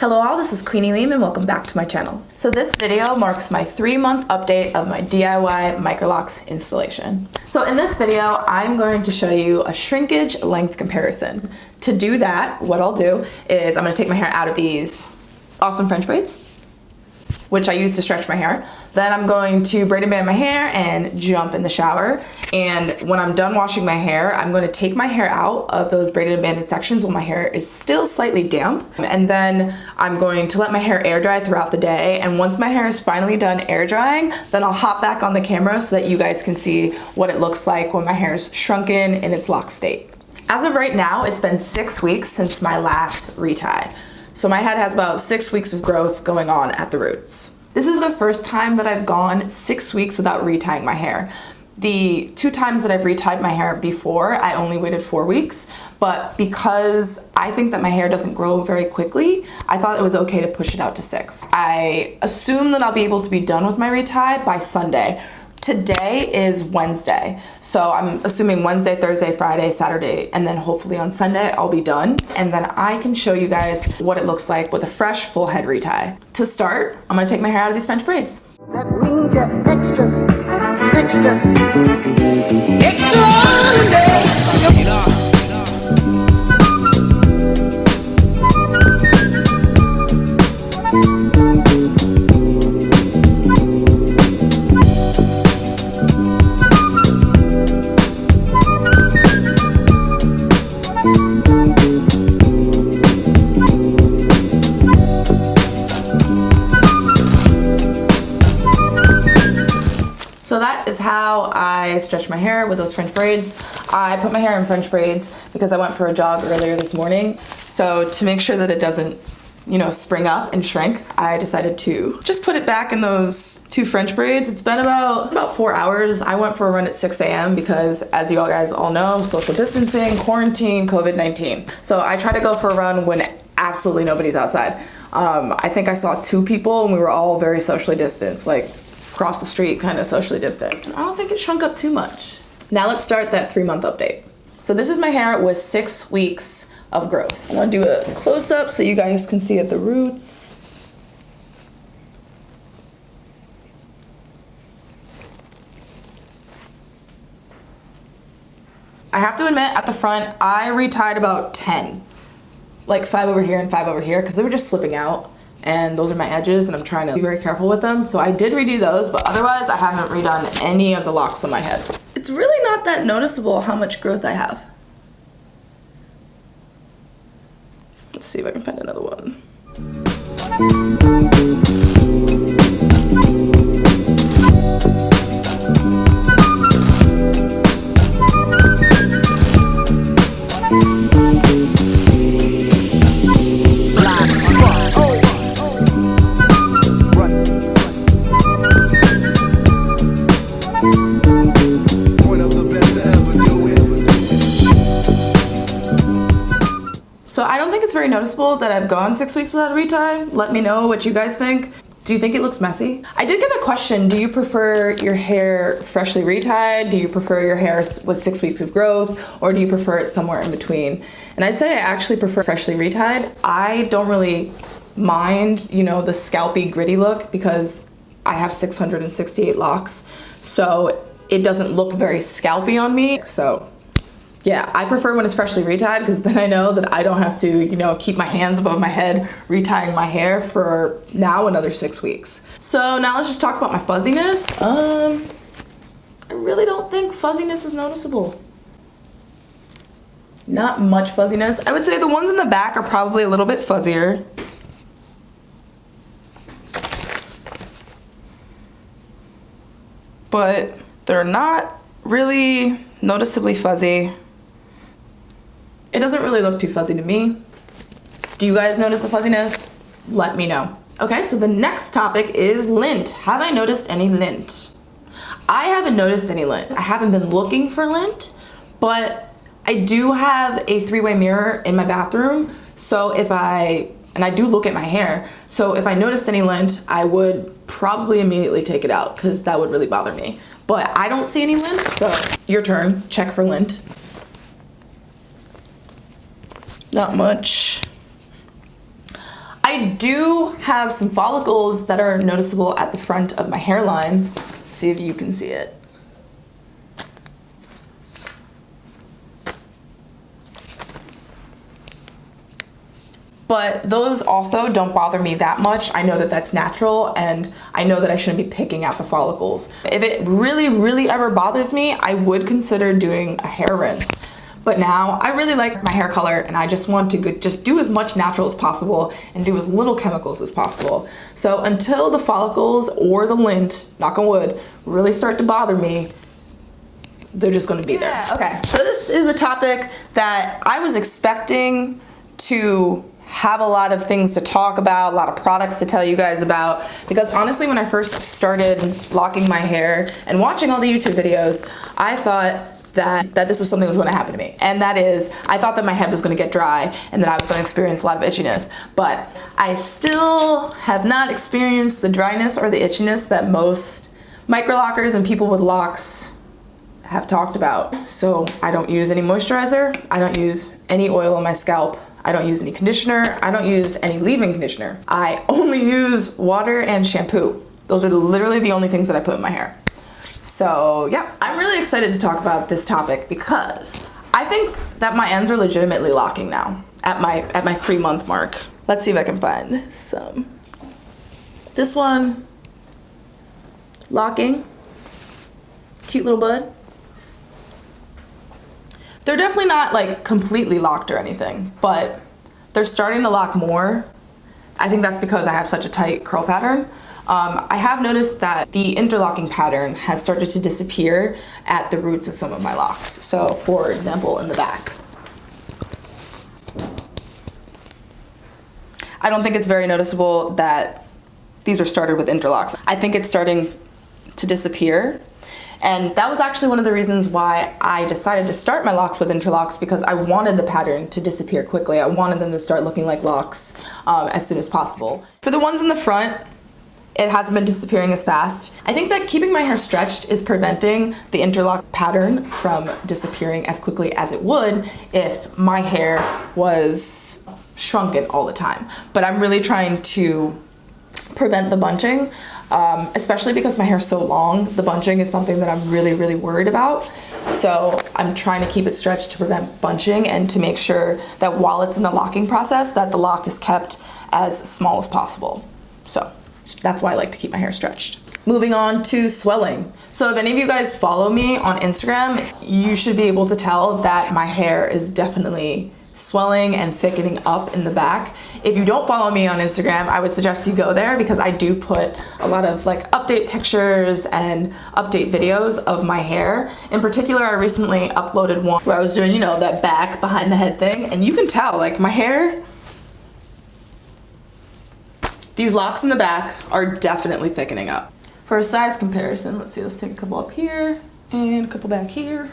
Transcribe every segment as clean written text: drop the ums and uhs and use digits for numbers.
Hello all, this is Queenie Liam and welcome back to my channel. So this video marks my 3-month update of my DIY Microlocs installation. So in this video, I'm going to show you a shrinkage length comparison. To do that, what I'll do is I'm going to take my hair out of these awesome French braids, which I use to stretch my hair. Then I'm going to braid and band my hair and jump in the shower. And when I'm done washing my hair, I'm going to take my hair out of those braided and banded sections while my hair is still slightly damp. And then I'm going to let my hair air dry throughout the day. And once my hair is finally done air drying, then I'll hop back on the camera so that you guys can see what it looks like when my hair is shrunken in its locked state. As of right now, it's been 6 weeks since my last retie. So my head has about 6 weeks of growth going on at the roots. This is the first time that I've gone 6 weeks without retying my hair. The 2 times that I've retied my hair before, I only waited 4 weeks, but because I think that my hair doesn't grow very quickly, I thought it was okay to push it out to 6. I assume that I'll be able to be done with my retie by Sunday. Today is Wednesday, so I'm assuming Wednesday, Thursday, Friday, Saturday, and then hopefully on Sunday I'll be done, and then I can show you guys what it looks like with a fresh full head retie. To start, I'm gonna take my hair out of these French braids. That means you're extra So that is how I stretch my hair with those French braids. I put my hair in French braids because I went for a jog earlier this morning. So to make sure that it doesn't, spring up and shrink, I decided to just put it back in those 2 French braids. It's been about 4 hours. I went for a run at 6 a.m. because, as you guys all know, social distancing, quarantine, COVID-19. So I try to go for a run when absolutely nobody's outside. I think I saw 2 people and we were all very socially distanced, like across the street, kind of socially distant. I don't think it shrunk up too much. Now let's start that 3-month update. So this is my hair with 6 weeks of growth. I want to do a close-up so you guys can see at the roots. I have to admit, at the front, I retied about 10. Like 5 over here and 5 over here, because they were just slipping out. And those are my edges, and I'm trying to be very careful with them. So I did redo those, but otherwise I haven't redone any of the locks on my head. It's really not that noticeable how much growth I have. Let's see if I can find another one. So I don't think it's very noticeable that I've gone 6 weeks without a retie. Let me know what you guys think. Do you think it looks messy? I did get a question. Do you prefer your hair freshly retied? Do you prefer your hair with 6 weeks of growth? Or do you prefer it somewhere in between? And I'd say I actually prefer freshly retied. I don't really mind, the scalpy gritty look because I have 668 locks. So it doesn't look very scalpy on me. So yeah, I prefer when it's freshly retied because then I know that I don't have to, keep my hands above my head retying my hair for now another 6 weeks. So now let's just talk about my fuzziness. I really don't think fuzziness is noticeable. Not much fuzziness. I would say the ones in the back are probably a little bit fuzzier. But they're not really noticeably fuzzy. It doesn't really look too fuzzy to me. Do you guys notice the fuzziness? Let me know. Okay, so the next topic is lint. Have I noticed any lint? I haven't noticed any lint. I haven't been looking for lint, but I do have a 3-way mirror in my bathroom. So and I do look at my hair. So if I noticed any lint, I would probably immediately take it out because that would really bother me. But I don't see any lint, so your turn, check for lint. Not much. I do have some follicles that are noticeable at the front of my hairline. Let's see if you can see it. But those also don't bother me that much. I know that that's natural, and I know that I shouldn't be picking out the follicles. If it really, really ever bothers me, I would consider doing a hair rinse. But now I really like my hair color, and I just want to just do as much natural as possible and do as little chemicals as possible. So until the follicles or the lint, knock on wood, really start to bother me, they're just gonna be there. Okay, so this is a topic that I was expecting to have a lot of things to talk about, a lot of products to tell you guys about, because honestly, when I first started locking my hair and watching all the YouTube videos, I thought that this was something that was going to happen to me. And that is, I thought that my head was going to get dry and that I was going to experience a lot of itchiness. But I still have not experienced the dryness or the itchiness that most microlockers and people with locks have talked about. So I don't use any moisturizer. I don't use any oil on my scalp. I don't use any conditioner. I don't use any leave-in conditioner. I only use water and shampoo. Those are literally the only things that I put in my hair. So yeah, I'm really excited to talk about this topic because I think that my ends are legitimately locking now at my 3-month mark. Let's see if I can find this. This one, locking, cute little bud. They're definitely not like completely locked or anything, but they're starting to lock more. I think that's because I have such a tight curl pattern. I have noticed that the interlocking pattern has started to disappear at the roots of some of my locks. So for example, in the back. I don't think it's very noticeable that these are started with interlocks. I think it's starting to disappear. And that was actually one of the reasons why I decided to start my locks with interlocks, because I wanted the pattern to disappear quickly. I wanted them to start looking like locks as soon as possible. For the ones in the front, it hasn't been disappearing as fast. I think that keeping my hair stretched is preventing the interlock pattern from disappearing as quickly as it would if my hair was shrunken all the time. But I'm really trying to prevent the bunching. Especially because my hair is so long, the bunching is something that I'm really, really worried about. So I'm trying to keep it stretched to prevent bunching and to make sure that while it's in the locking process, that the lock is kept as small as possible. So that's why I like to keep my hair stretched. Moving on to swelling. So if any of you guys follow me on Instagram, you should be able to tell that my hair is definitely swelling and thickening up in the back. If you don't follow me on Instagram, I would suggest you go there because I do put a lot of like update pictures and update videos of my hair. In particular, I recently uploaded one where I was doing, you know, that back behind the head thing, and you can tell like my hair, these locks in the back are definitely thickening up. For a size comparison, let's see, let's take a couple up here and a couple back here.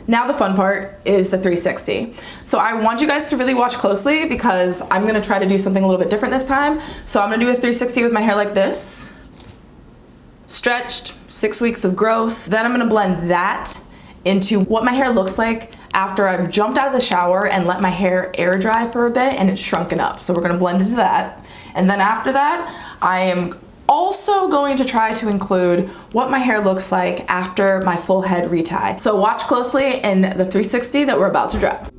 Now the fun part is the 360. So I want you guys to really watch closely because I'm gonna try to do something a little bit different this time. So I'm gonna do a 360 with my hair like this. Stretched, 6 weeks of growth. Then I'm gonna blend that into what my hair looks like after I've jumped out of the shower and let my hair air dry for a bit and it's shrunken up. So we're gonna blend into that. And then after that, I am also going to try to include what my hair looks like after my full head retie. So watch closely in the 360 that we're about to drop.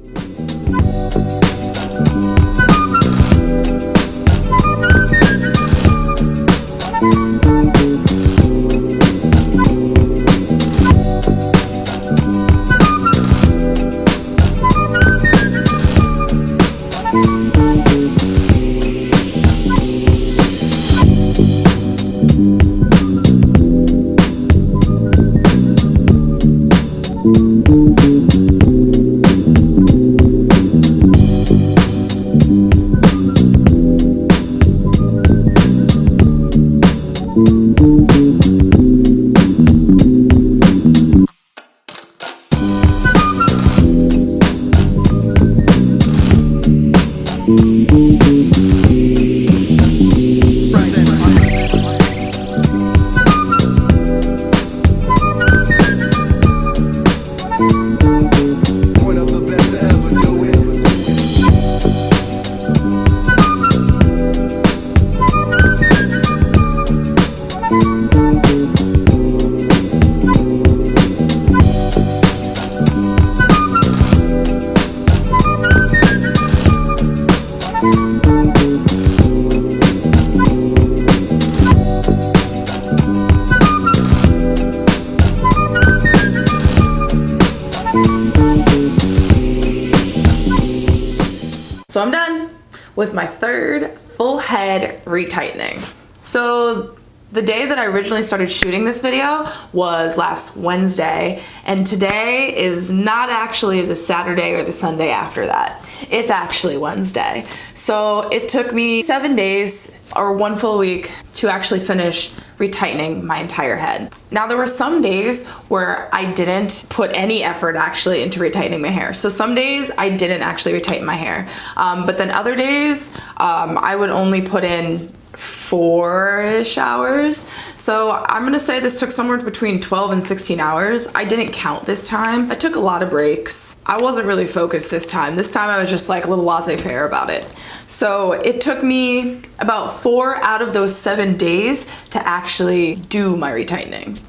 So I'm done with my third full head retightening. So the day that I originally started shooting this video was last Wednesday, and today is not actually the Saturday or the Sunday after that. It's actually Wednesday. So it took me 7 days or one full week to actually finish retightening my entire head. Now there were some days where I didn't put any effort actually into retightening my hair. So some days I didn't actually retighten my hair. But then other days I would only put in 4-ish hours. So I'm gonna say this took somewhere between 12 and 16 hours. I didn't count this time. I took a lot of breaks. I wasn't really focused this time. This time I was just like a little laissez-faire about it. So it took me about 4 out of those 7 days to actually do my retightening.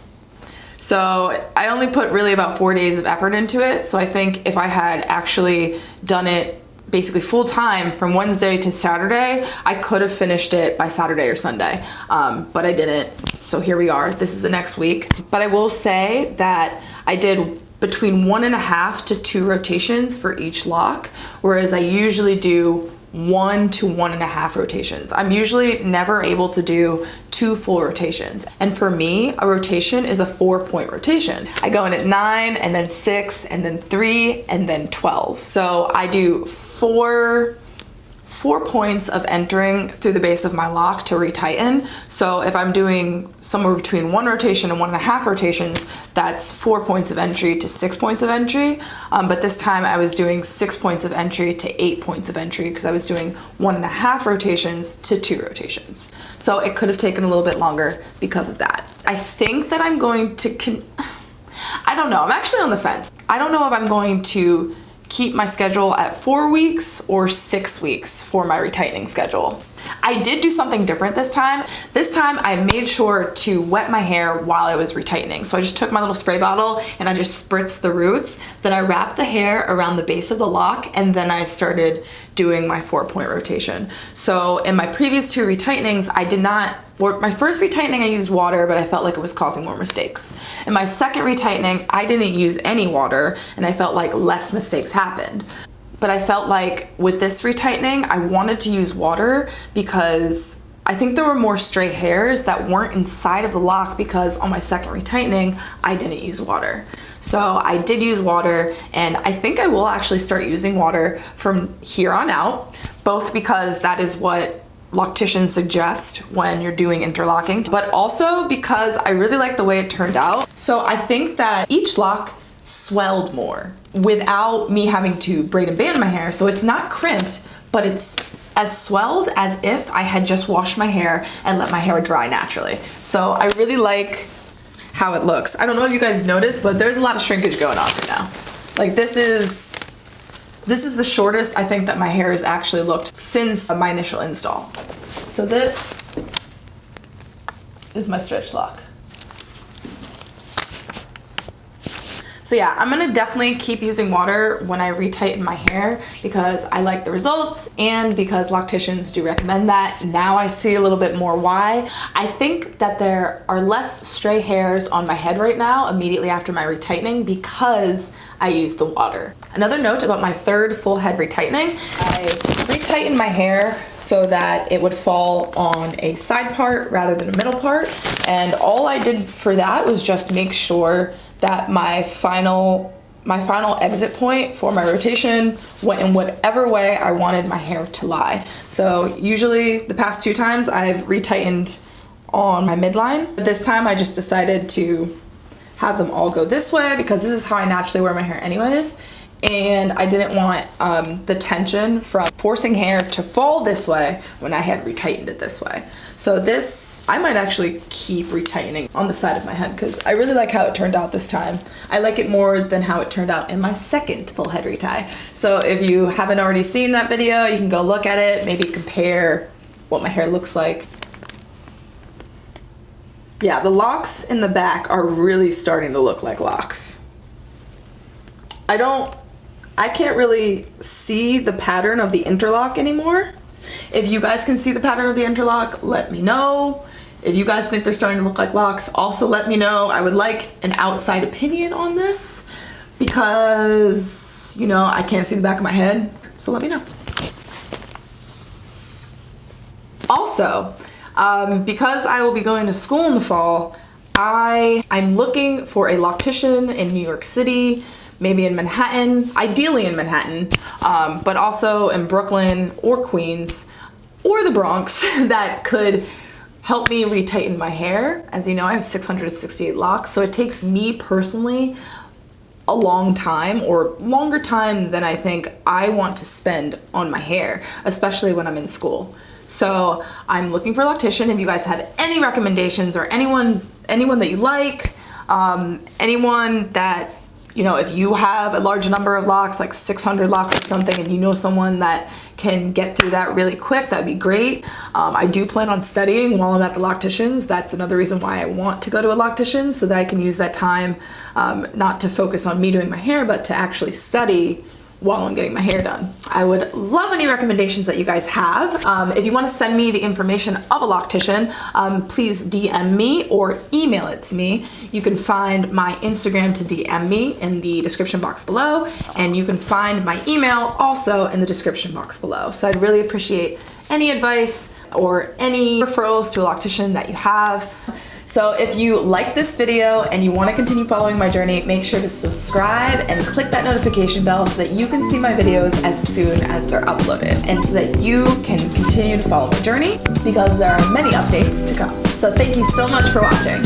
So I only put really about 4 days of effort into it. So I think if I had actually done it basically full time from Wednesday to Saturday, I could have finished it by Saturday or Sunday, but I didn't. So here we are. This is the next week. But I will say that I did between 1.5 to 2 rotations for each lock, whereas I usually do 1 to 1.5 rotations. I'm usually never able to do 2 full rotations. And for me, a rotation is a 4-point rotation. I go in at 9 and then 6 and then 3 and then 12. So I do 4 points of entering through the base of my lock to retighten. So if I'm doing somewhere between 1 rotation and 1.5 rotations, that's 4 points of entry to 6 points of entry. But this time I was doing 6 points of entry to 8 points of entry because I was doing 1.5 rotations to 2 rotations. So it could have taken a little bit longer because of that. I think that I'm going to, I don't know, I'm actually on the fence. I don't know if I'm going to keep my schedule at 4 weeks or 6 weeks for my retightening schedule. I did do something different this time. This time I made sure to wet my hair while I was retightening. So I just took my little spray bottle and I just spritzed the roots. Then I wrapped the hair around the base of the lock and then I started doing my 4-point rotation. So in my previous 2 retightenings, I did not, my first retightening I used water, but I felt like it was causing more mistakes. In my second retightening, I didn't use any water and I felt like less mistakes happened. But I felt like with this retightening, I wanted to use water because I think there were more stray hairs that weren't inside of the lock because on my second retightening, I didn't use water. So I did use water, and I think I will actually start using water from here on out, both because that is what locticians suggest when you're doing interlocking, but also because I really like the way it turned out. So I think that each lock swelled more without me having to braid and band my hair. So it's not crimped, but it's as swelled as if I had just washed my hair and let my hair dry naturally. So I really like how it looks. I don't know if you guys noticed, but there's a lot of shrinkage going on right now. Like this is the shortest I think that my hair has actually looked since my initial install. So this is my stretch lock. So yeah, I'm gonna definitely keep using water when I retighten my hair because I like the results and because locticians do recommend that. Now I see a little bit more why. I think that there are less stray hairs on my head right now immediately after my retightening because I used the water. Another note about my third full head retightening, I retightened my hair so that it would fall on a side part rather than a middle part. And all I did for that was just make sure that my final exit point for my rotation went in whatever way I wanted my hair to lie. So usually the past 2 times I've retightened on my midline. This time I just decided to have them all go this way because this is how I naturally wear my hair anyways. And I didn't want the tension from forcing hair to fall this way when I had retightened it this way. So this, I might actually keep retightening on the side of my head because I really like how it turned out this time. I like it more than how it turned out in my second full head retie. So if you haven't already seen that video, you can go look at it, maybe compare what my hair looks like. Yeah, the locks in the back are really starting to look like locks. I can't really see the pattern of the interlock anymore. If you guys can see the pattern of the interlock, let me know. If you guys think they're starting to look like locks, also let me know. I would like an outside opinion on this because, you know, I can't see the back of my head, so let me know. also, because I will be going to school in the fall, I'm looking for a loctician in New York City, maybe in Manhattan, ideally in Manhattan, but also in Brooklyn or Queens or the Bronx that could help me retighten my hair. As you know, I have 668 locks, so it takes me personally a long time, or longer time than I think I want to spend on my hair, especially when I'm in school. So I'm looking for a loctician. If you guys have any recommendations or anyone that you like, anyone that, you know, if you have a large number of locks, like 600 locks or something, and you know someone that can get through that really quick, that'd be great. I do plan on studying while I'm at the loctician's. That's another reason why I want to go to a loctician, so that I can use that time not to focus on me doing my hair, but to actually study while I'm getting my hair done. I would love any recommendations that you guys have. If you want to send me the information of a loctician, please DM me or email it to me. You can find my Instagram to DM me in the description box below, and you can find my email also in the description box below. So I'd really appreciate any advice or any referrals to a loctician that you have. So if you like this video and you want to continue following my journey, make sure to subscribe and click that notification bell so that you can see my videos as soon as they're uploaded, and so that you can continue to follow my journey, because there are many updates to come. So thank you so much for watching.